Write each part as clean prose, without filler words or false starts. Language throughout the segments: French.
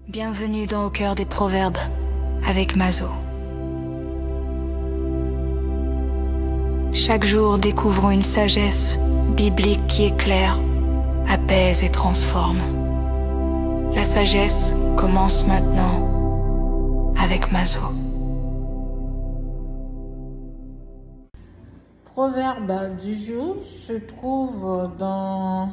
Bienvenue dans Au cœur des proverbes avec Mazo. Chaque jour, découvrons une sagesse biblique qui éclaire, apaise et transforme. La sagesse commence maintenant avec Mazo. Proverbe du jour se trouve dans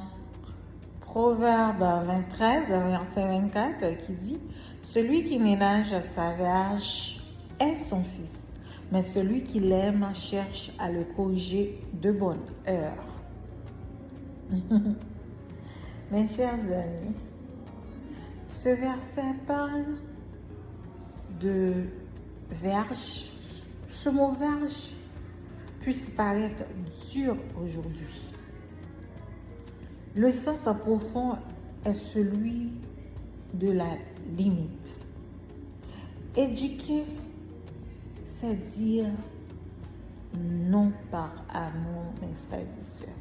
Proverbe 23, verset 24, qui dit « Celui qui ménage sa verge est son fils, mais celui qui l'aime cherche à le corriger de bonne heure. » Mes chers amis, ce verset parle de verge. Ce mot verge puisse paraître dur aujourd'hui. Le sens profond est celui de la limite. Éduquer, c'est dire non par amour, mes frères et sœurs.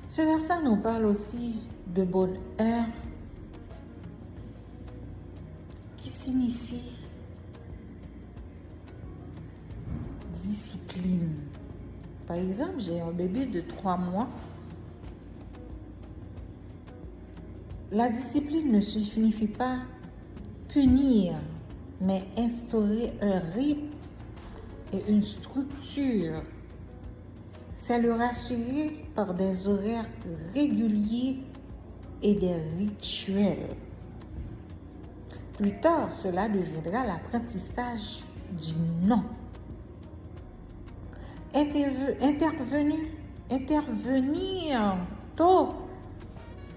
Ce verset nous parle aussi de bonne heure, qui signifie discipline. Par exemple, j'ai un bébé de 3 mois. La discipline ne signifie pas punir, mais instaurer un rythme et une structure. C'est le rassurer par des horaires réguliers et des rituels. Plus tard, cela deviendra l'apprentissage du non. Intervenir tôt,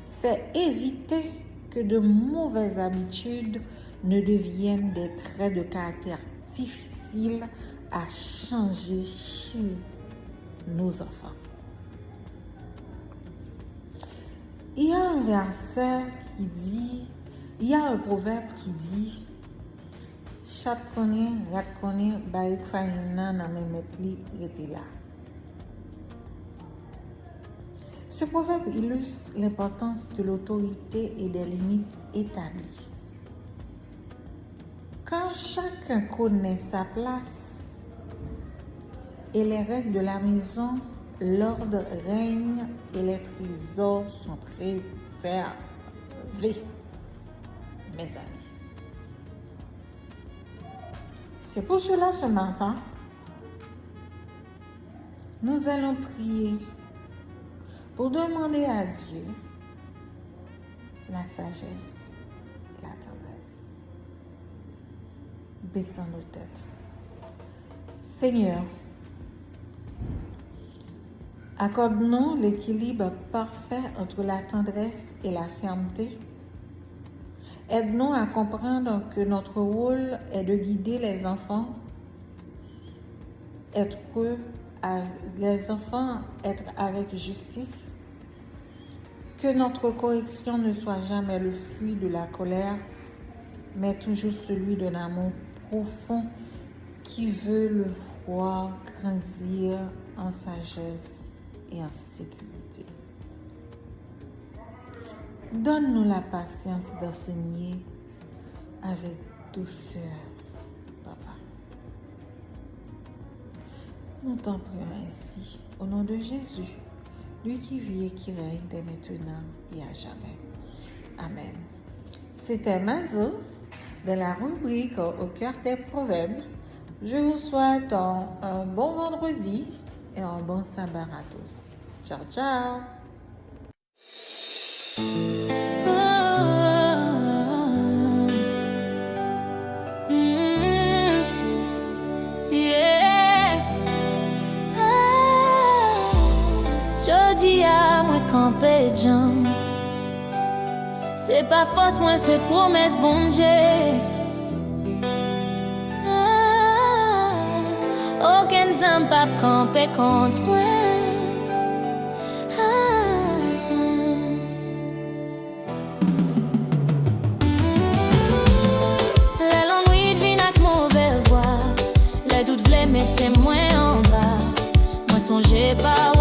c'est éviter que de mauvaises habitudes ne deviennent des traits de caractère difficiles à changer chez nos enfants. Il y a un verset qui dit, il y a un proverbe qui dit chat connaît, rat connaît, baïk faïna na memetli rete là. Ce proverbe illustre l'importance de l'autorité et des limites établies. Quand chacun connaît sa place et les règles de la maison, l'ordre règne et les trésors sont préservés. Mes amis. C'est pour cela ce matin, nous allons prier pour demander à Dieu la sagesse et la tendresse. Baissons nos têtes. Seigneur, accorde-nous l'équilibre parfait entre la tendresse et la fermeté. Aide-nous à comprendre que notre rôle est de guider les enfants, être avec justice, que notre correction ne soit jamais le fruit de la colère, mais toujours celui d'un amour profond qui veut le voir grandir en sagesse et en sécurité. Donne-nous la patience d'enseigner avec douceur, Papa. Nous t'en prions ainsi, au nom de Jésus, lui qui vit et qui règne dès maintenant et à jamais. Amen. C'était Mazo de la rubrique Au cœur des proverbes. Je vous souhaite un bon vendredi et un bon sabbat à tous. Ciao, ciao! Jodi a moi campé jam. C'est pas force moi c'est promesse bon Dieu. Aucun zam pas camper contre moi. La longue nuit vient avec mauvais voix. Les doutes voulaient mettre moins en bas. Moi songeais pas